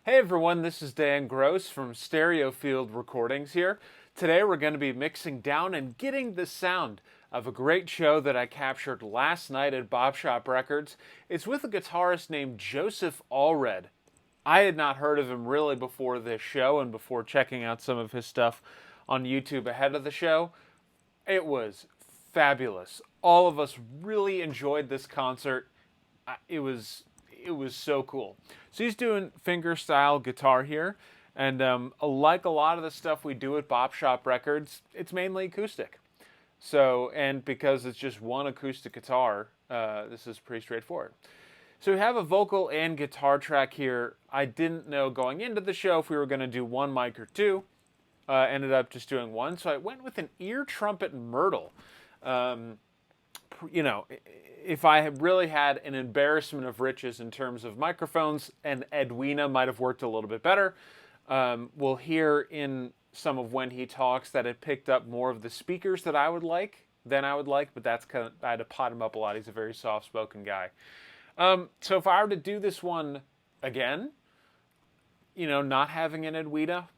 Hey everyone, this is Dan Gross from Stereo Field Recordings here. Today we're going to be mixing down and getting the sound of a great show that I captured last night at Bop Shop Records. It's with a guitarist named Joseph Allred. I had not heard of him really before this show and before checking out some of his stuff on YouTube ahead of the show. It was fabulous. All of us really enjoyed this concert. It was so cool. So he's doing finger-style guitar here, and like a lot of the stuff we do at Bop Shop Records, it's mainly acoustic. So, and because it's just one acoustic guitar, this is pretty straightforward. So we have a vocal and guitar track here. I didn't know going into the show if we were going to do one mic or two. Ended up just doing one, so I went with an ear trumpet Myrtle. If I had really had an embarrassment of riches in terms of microphones, and Edwina might have worked a little bit better. We'll hear in some of when he talks that it picked up more of the speakers that I would like than I would like, but that's kind of, I had to pot him up a lot. He's a very soft-spoken guy. So if I were to do this one again, not having an Edwina,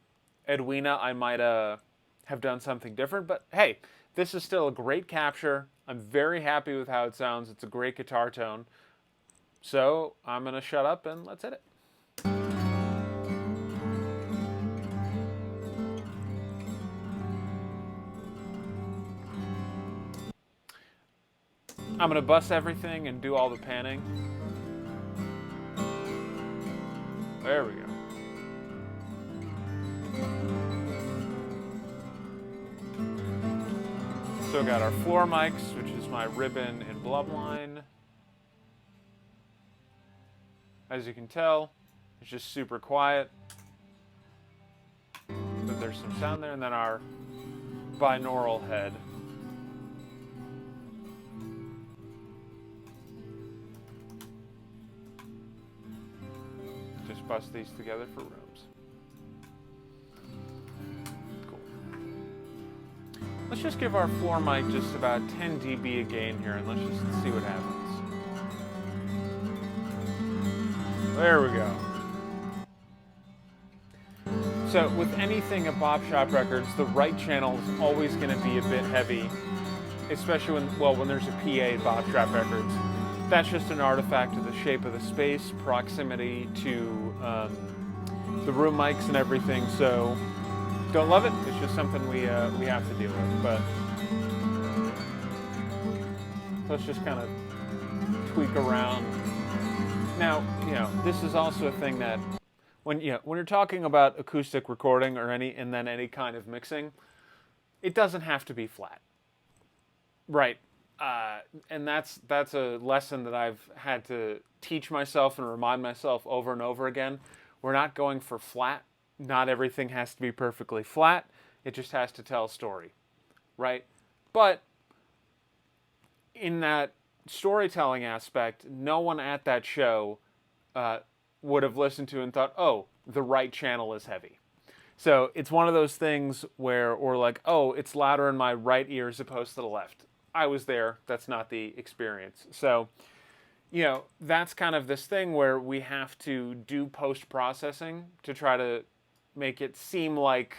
I might have done something different, but hey, this is still a great capture. I'm very happy with how it sounds. It's a great guitar tone. So I'm going to shut up and let's hit it. I'm going to bust everything and do all the panning. There we go. So we got our floor mics, which is my ribbon and blub line. As you can tell, it's just super quiet. But there's some sound there, and then our binaural head. Just bust these together for rooms. Let's just give our floor mic just about 10 dB a gain here, and let's just see what happens. There we go. So with anything at Bop Shop Records, the right channel is always going to be a bit heavy, especially when there's a PA at Bop Shop Records. That's just an artifact of the shape of the space, proximity to the room mics and everything. So don't love it. It's just something we have to deal with. But let's just kind of tweak around. Now, this is also a thing that when you're talking about acoustic recording or any kind of mixing, it doesn't have to be flat, right? And that's a lesson that I've had to teach myself and remind myself over and over again. We're not going for flat. Not everything has to be perfectly flat. It just has to tell a story, right? But in that storytelling aspect, no one at that show would have listened to and thought, oh, the right channel is heavy. So it's one of those things where, or like, oh, it's louder in my right ear as opposed to the left. I was there. That's not the experience. So, that's kind of this thing where we have to do post-processing to try to make it seem like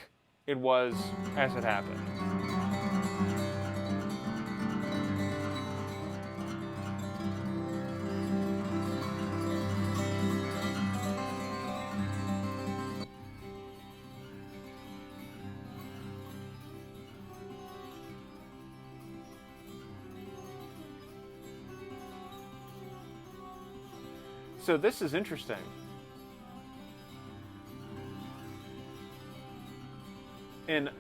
it was as it happened. So this is interesting. And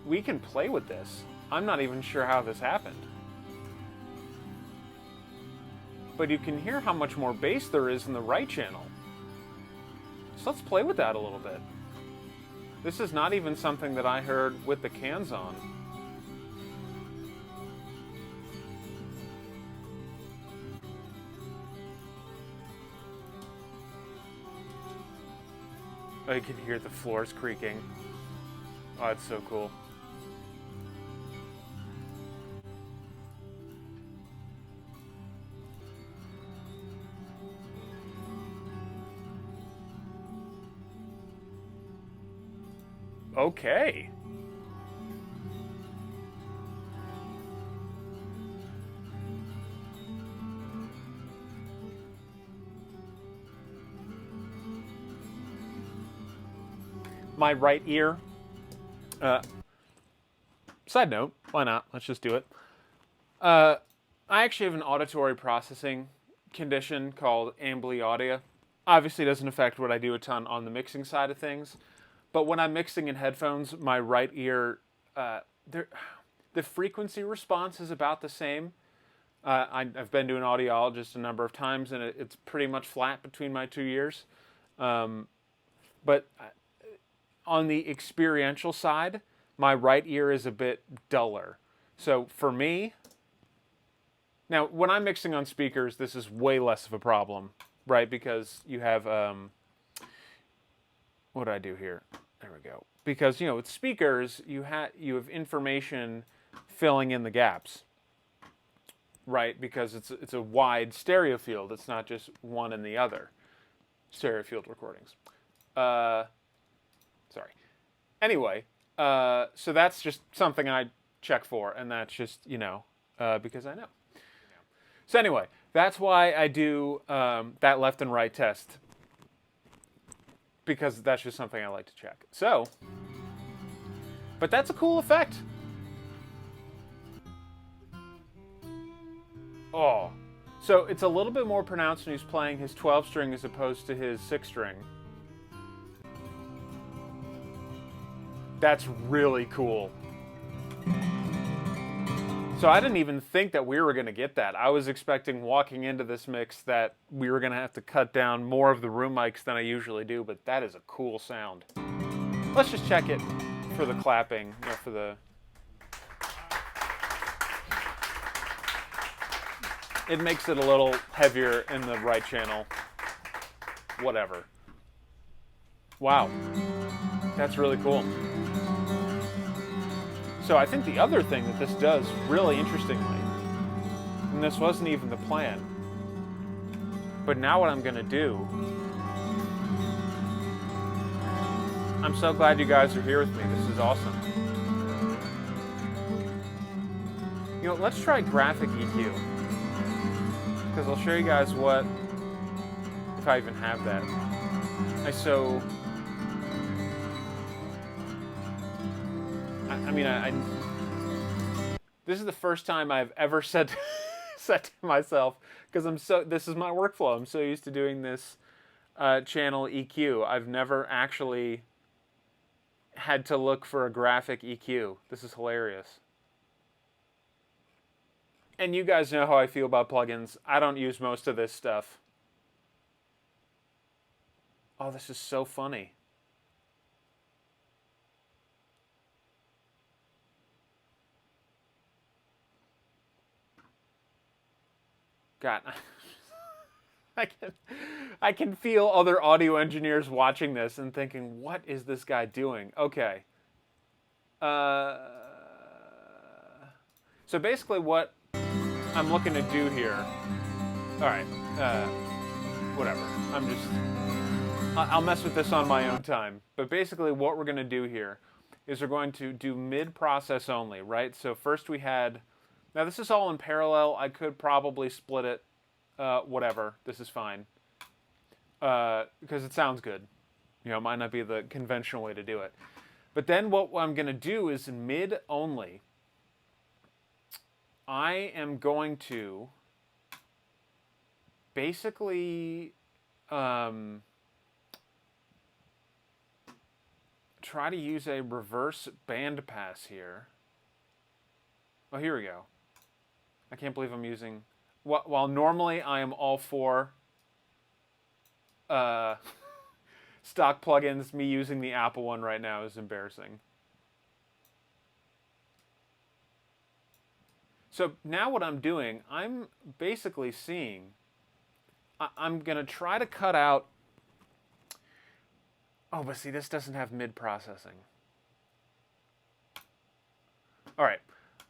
we can play with this. I'm not even sure how this happened. But you can hear how much more bass there is in the right channel. So let's play with that a little bit. This is not even something that I heard with the cans on. Oh, you can hear the floors creaking. Oh, it's so cool. Okay. My right ear. Side note, why not? Let's just do it. I actually have an auditory processing condition called amblyaudia. Obviously, it doesn't affect what I do a ton on the mixing side of things, but when I'm mixing in headphones, my right ear, the frequency response is about the same. I've been to an audiologist a number of times, and it's pretty much flat between my two ears. But on the experiential side, my right ear is a bit duller. So for me, now when I'm mixing on speakers, this is way less of a problem, right? Because you have, what do I do here? There we go. Because, with speakers, you have information filling in the gaps, right? Because it's a wide stereo field. It's not just one and the other. Stereo field recordings. Sorry. Anyway, so that's just something I check for, and that's just, because I know. So anyway, that's why I do that left and right test, because that's just something I like to check. So, but that's a cool effect. Oh, so it's a little bit more pronounced when he's playing his 12 string as opposed to his 6 string. That's really cool. So I didn't even think that we were going to get that. I was expecting walking into this mix that we were going to have to cut down more of the room mics than I usually do, but that is a cool sound. Let's just check it for the clapping, for the... It makes it a little heavier in the right channel. Whatever. Wow. That's really cool. So I think the other thing that this does really interestingly, and this wasn't even the plan, but now what I'm going to do, I'm so glad you guys are here with me. This is awesome. Let's try graphic EQ, because I'll show you guys what, if I even have that. This is the first time I've ever said to myself, because this is my workflow. I'm so used to doing this channel EQ. I've never actually had to look for a graphic EQ. This is hilarious. And you guys know how I feel about plugins. I don't use most of this stuff. Oh, this is so funny. God, I can feel other audio engineers watching this and thinking, what is this guy doing? Okay. So basically what I'm looking to do here, all right, whatever. I'll mess with this on my own time. But basically what we're going to do here is we're going to do mid-process only, right? So first we had... Now, this is all in parallel. I could probably split it, whatever. This is fine. Because it sounds good. It might not be the conventional way to do it. But then what I'm going to do is in mid only, I am going to basically try to use a reverse bandpass here. Oh, here we go. I can't believe I'm using... While normally I am all for stock plugins, me using the Apple one right now is embarrassing. So now what I'm doing, I'm basically seeing... I'm going to try to cut out... Oh, but see, this doesn't have mid-processing. All right.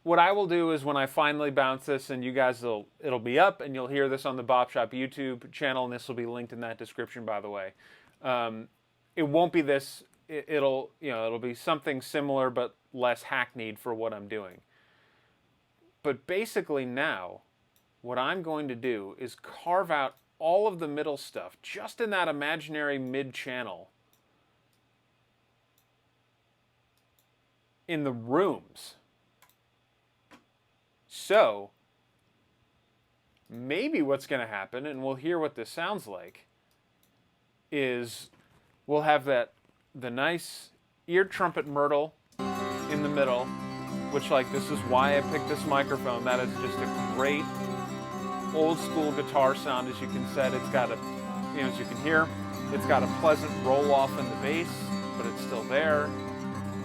What I will do is when I finally bounce this, and you guys it'll be up, and you'll hear this on the Bop Shop YouTube channel, and this will be linked in that description, by the way. It won't be this it'll be something similar but less hackneyed for what I'm doing. But basically now, what I'm going to do is carve out all of the middle stuff just in that imaginary mid channel in the rooms. So maybe what's going to happen, and we'll hear what this sounds like, is we'll have the nice ear trumpet myrtle in the middle, which, like, this is why I picked this microphone. That is just a great old school guitar sound. As you can set, it's got as you can hear, it's got a pleasant roll off in the bass, but it's still there.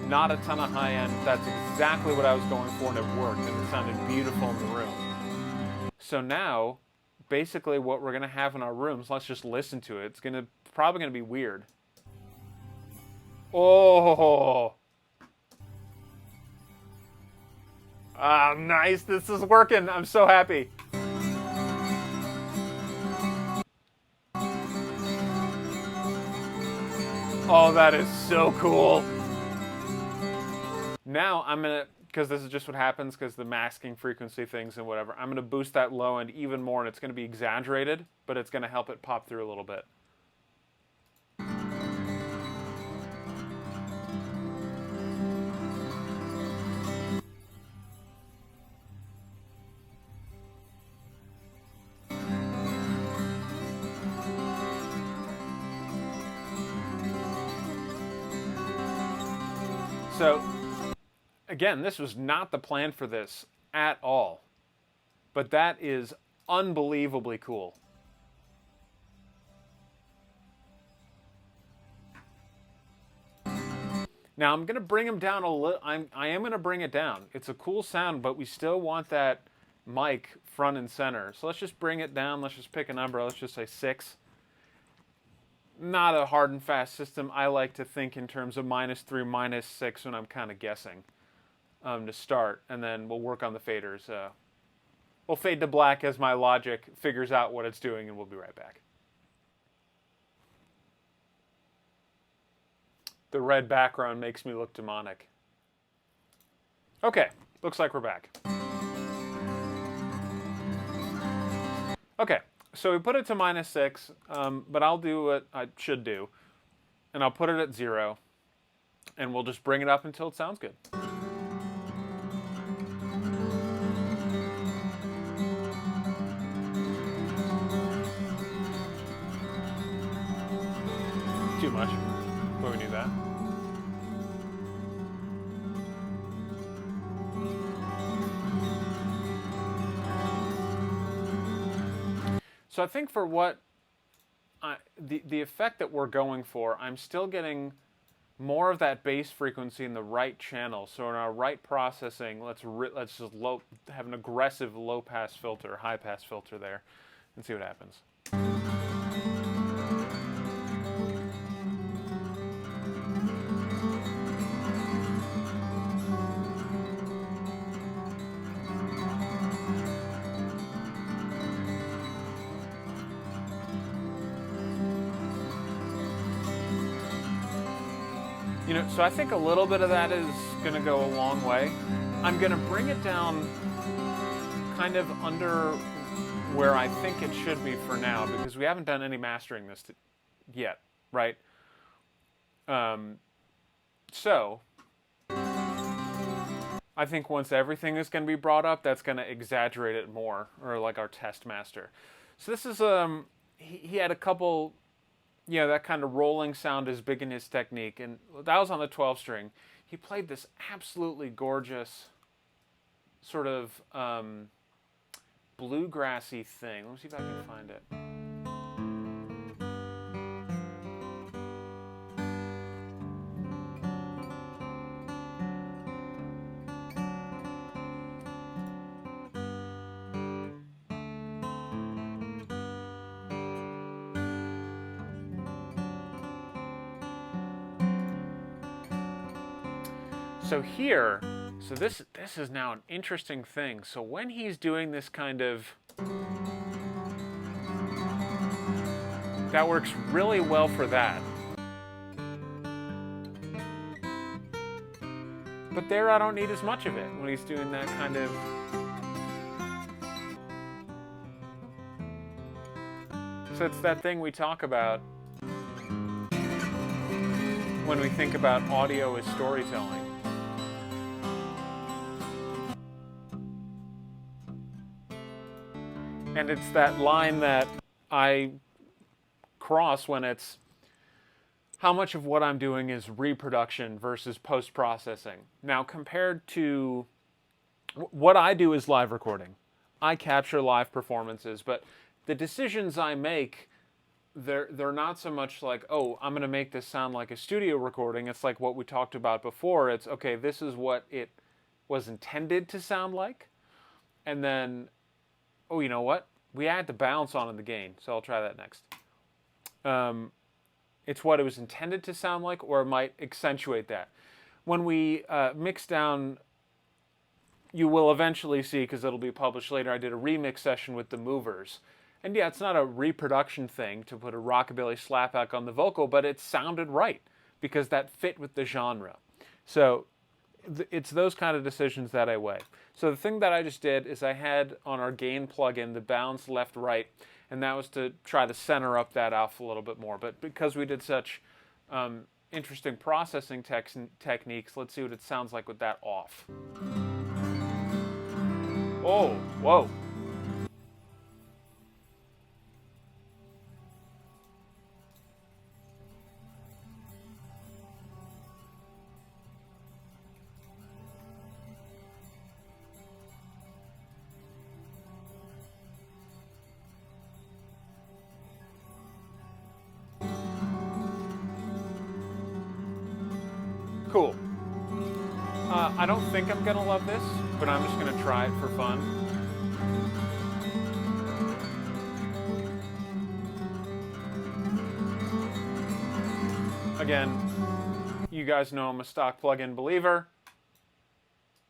Not a ton of high end. That's exactly what I was going for, and it worked, and it sounded beautiful in the room. So now, basically what we're gonna have in our rooms, let's just listen to it. It's probably gonna be weird. Oh, nice, this is working. I'm so happy. Oh, that is so cool. Now I'm gonna, because this is just what happens because the masking frequency things and whatever, I'm gonna boost that low end even more, and it's gonna be exaggerated, but it's gonna help it pop through a little bit. So, again, this was not the plan for this at all, but that is unbelievably cool. Now I'm going to bring them down a little. I am going to bring it down. It's a cool sound, but we still want that mic front and center. So let's just bring it down. Let's just pick a number. Let's just say 6. Not a hard and fast system. I like to think in terms of -3, -6 when I'm kind of guessing to start, and then we'll work on the faders. We'll fade to black as my logic figures out what it's doing, and we'll be right back. The red background makes me look demonic. Okay, looks like we're back. Okay. So we put it to -6, but I'll do what I should do, and I'll put it at 0, and we'll just bring it up until it sounds good. Too much, but we knew that. So I think for what the effect that we're going for, I'm still getting more of that bass frequency in the right channel. So in our right processing, let's just have an aggressive low pass filter, high pass filter there, and see what happens. So I think a little bit of that is going to go a long way. I'm going to bring it down kind of under where I think it should be for now, because we haven't done any mastering this yet, right? So I think once everything is going to be brought up, that's going to exaggerate it more, or like our test master. So this is, he had a couple... that kind of rolling sound is big in his technique, and that was on the 12 string. He played this absolutely gorgeous sort of bluegrassy thing. Let me see if I can find it. So here, this is now an interesting thing. So when he's doing this kind of, that works really well for that. But there I don't need as much of it when he's doing that kind of... So it's that thing we talk about when we think about audio as storytelling. And it's that line that I cross when it's how much of what I'm doing is reproduction versus post-processing. Now, compared to what I do is live recording. I capture live performances, but the decisions I make, they're not so much like, oh, I'm going to make this sound like a studio recording. It's like what we talked about before. It's, okay, this is what it was intended to sound like. And then, oh, you know what? We add the bounce on in the gain, so I'll try that next. It's what it was intended to sound like, or it might accentuate that. When we mix down, you will eventually see, because it'll be published later, I did a remix session with the Movers. And yeah, it's not a reproduction thing to put a rockabilly slapback on the vocal, but it sounded right, because that fit with the genre. So it's those kind of decisions that I weigh. So the thing that I just did is I had on our gain plugin the bounce left-right, and that was to try to center up that alpha a little bit more. But because we did such interesting processing techniques, let's see what it sounds like with that off. Oh, whoa. Cool. I don't think I'm going to love this, but I'm just going to try it for fun. Again, you guys know I'm a stock plugin believer.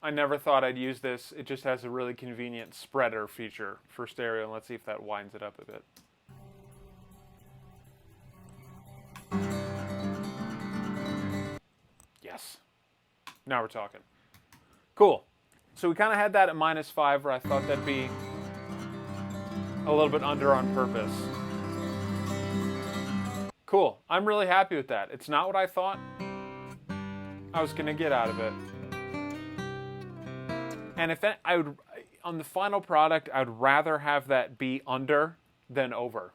I never thought I'd use this. It just has a really convenient spreader feature for stereo. Let's see if that winds it up a bit. Yes. Now we're talking. Cool. So we kind of had that at -5 where I thought that'd be a little bit under on purpose. Cool. I'm really happy with that. It's not what I thought I was going to get out of it. And if that, I would, on the final product, I would rather have that be under than over.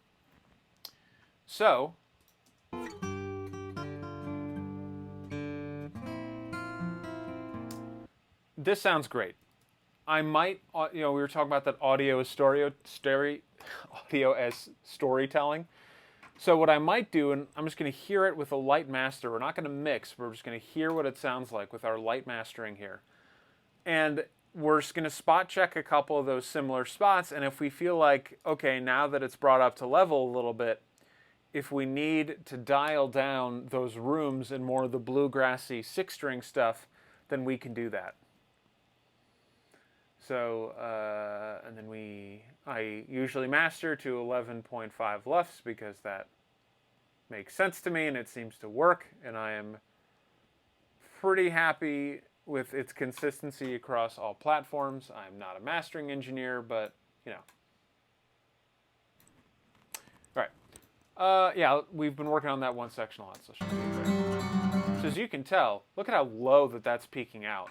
So, this sounds great. I might, we were talking about that audio as storytelling. So what I might do, and I'm just going to hear it with a light master. We're not going to mix. We're just going to hear what it sounds like with our light mastering here. And we're just going to spot check a couple of those similar spots. And if we feel like, okay, now that it's brought up to level a little bit, if we need to dial down those rooms and more of the bluegrassy 6-string stuff, then we can do that. So, and then I usually master to 11.5 LUFS because that makes sense to me and it seems to work, and I am pretty happy with its consistency across all platforms. I'm not a mastering engineer, but, you know. All right. Yeah, we've been working on that one section a lot, so So as you can tell, look at how low that's peaking out.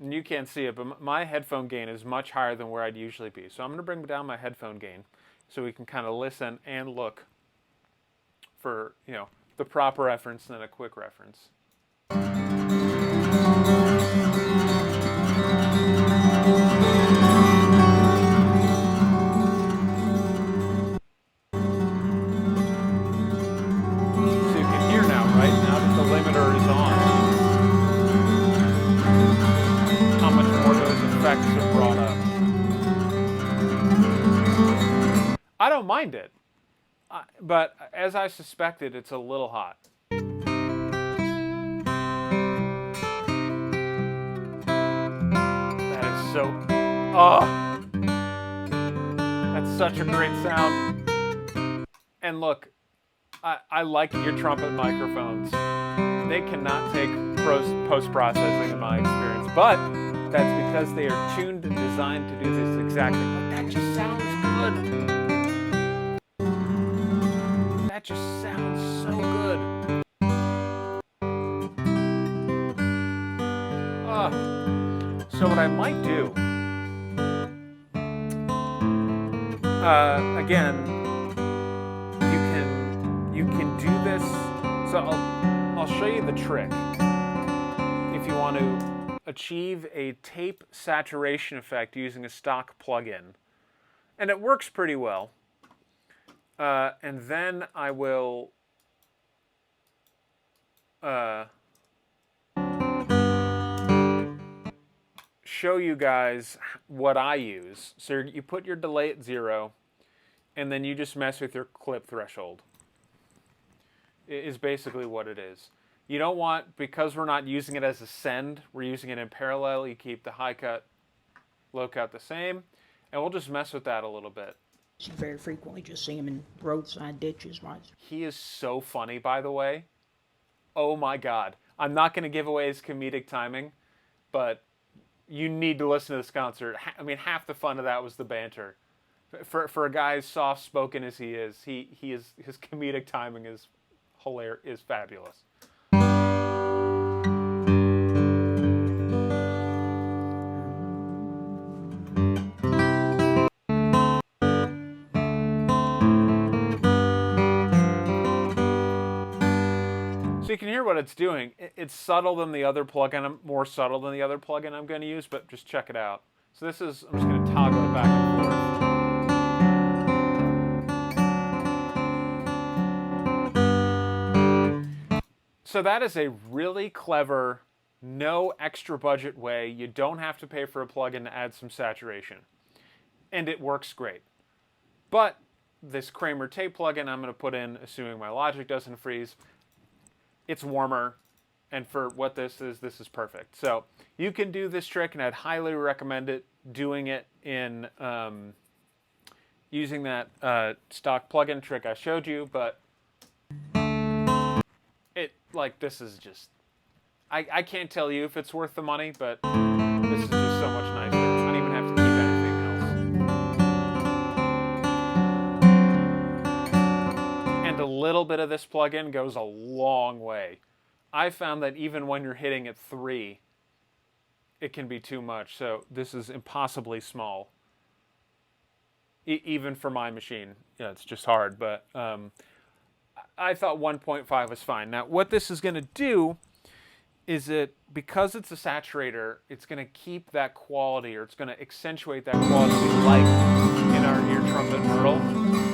And you can't see it, but my headphone gain is much higher than where I'd usually be. So I'm going to bring down my headphone gain so we can kind of listen and look for, the proper reference and then a quick reference. So you can hear now, right? Now that the limiter is on. Effects are brought up. I don't mind it, but as I suspected, it's a little hot. That is so... that's such a great sound. And look, I like your trumpet microphones. they cannot take post-processing in my experience, but that's because they are tuned and designed to do this exactly. Oh, that just sounds good. That just sounds so good. So what I might do, again, you can do this. So I'll show you the trick if you want to achieve a tape saturation effect using a stock plugin, and it works pretty well. And then I will show you guys what I use. So you put your delay at 0, and then you just mess with your clip threshold. It is basically what it is. You don't want, because we're not using it as a send, we're using it in parallel, you keep the high cut, low cut the same, and we'll just mess with that a little bit. You very frequently just see him in roadside ditches, right? He is so funny, by the way. Oh my God. I'm not going to give away his comedic timing, but you need to listen to this concert. I mean, half the fun of that was the banter. For a guy as soft-spoken as he is, his comedic timing is hilarious, is fabulous. So you can hear what it's doing. It's subtle than the other plugin, more subtle than the other plugin I'm going to use, but just check it out. So this is, I'm just going to toggle it back and forth. So that is a really clever, no extra budget way. You don't have to pay for a plugin to add some saturation. And it works great. But this Kramer tape plugin I'm going to put in, assuming my Logic doesn't freeze, it's warmer, and for what this is perfect. So you can do this trick, and I'd highly recommend it, doing it in using that stock plugin trick I showed you, but this is just, I can't tell you if it's worth the money, but this is just so much nicer. I don't even have to keep anything else. And a little bit of this plugin goes a long way. I found that even when you're hitting at 3, it can be too much. So this is impossibly small, even for my machine. Yeah, it's just hard, but I thought 1.5 was fine. Now, what this is going to do is because it's a saturator, it's going to keep that quality, or it's going to accentuate that quality we like in our ear trumpet Merle,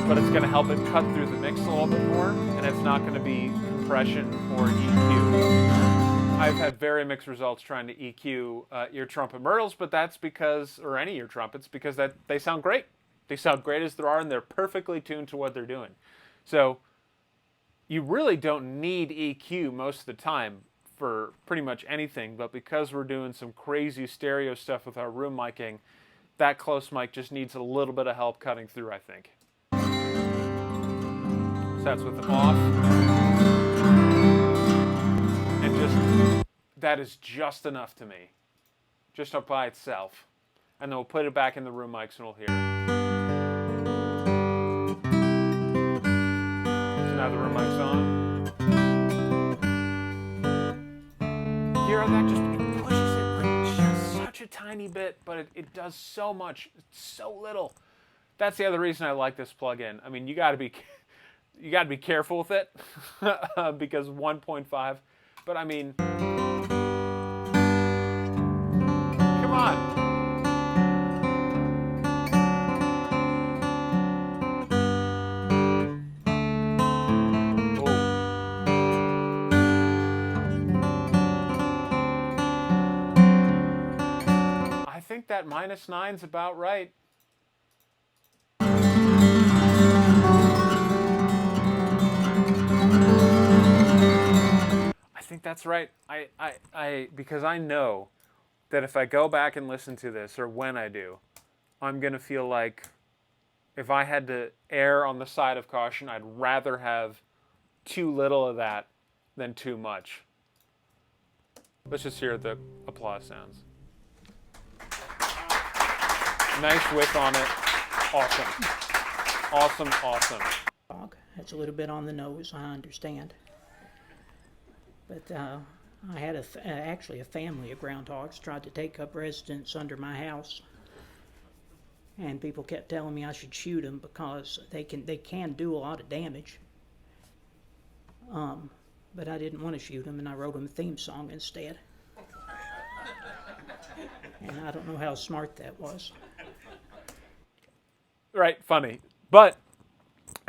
but it's going to help it cut through the mix a little bit more, and it's not going to be compression or EQ. I've had very mixed results trying to EQ ear trumpet Merles, but that's because, or any ear trumpets, because they sound great. They sound great as they are, and they're perfectly tuned to what they're doing. So you really don't need EQ most of the time for pretty much anything, but because we're doing some crazy stereo stuff with our room miking, that close mic just needs a little bit of help cutting through, I think. So that's with it off. And that is just enough to me. Just up by itself. And then we'll put it back in the room mics and we'll hear it. Now the room mic's on. Hear how that just pushes it just such a tiny bit, but it does so much. It's so little. That's the other reason I like this plugin. I mean, you got to be careful with it because 1.5. But I mean, come on. I think that -9's about right. I think that's right. Because I know that if I go back and listen to this, or when I do, I'm going to feel like if I had to err on the side of caution, I'd rather have too little of that than too much. Let's just hear the applause sounds. Nice width on it. Awesome. Awesome, awesome. Dog. That's a little bit on the nose, I understand. But I had actually a family of groundhogs tried to take up residence under my house. And people kept telling me I should shoot them because they can do a lot of damage. But I didn't want to shoot them, and I wrote them a theme song instead. And I don't know how smart that was. Right, funny. But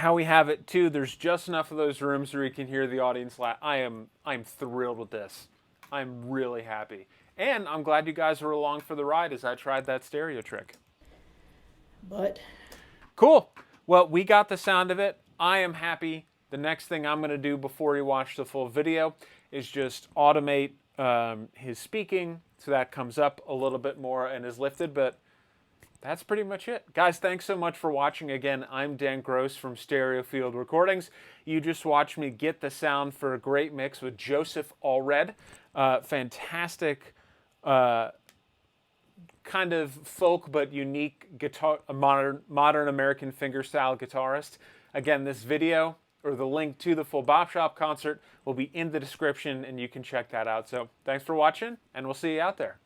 how we have it too, there's just enough of those rooms where you can hear the audience laugh. I'm thrilled with this. I'm really happy. And I'm glad you guys were along for the ride as I tried that stereo trick. But cool. Well, we got the sound of it. I am happy. The next thing I'm going to do before you watch the full video is just automate his speaking so that comes up a little bit more and is lifted, but that's pretty much it. Guys, thanks so much for watching. Again, I'm Dan Gross from Stereo Field Recordings. You just watched me get the sound for a great mix with Joseph Allred. Fantastic kind of folk but unique guitar, modern American fingerstyle guitarist. Again, this video or the link to the full Bop Shop concert will be in the description and you can check that out. So thanks for watching and we'll see you out there.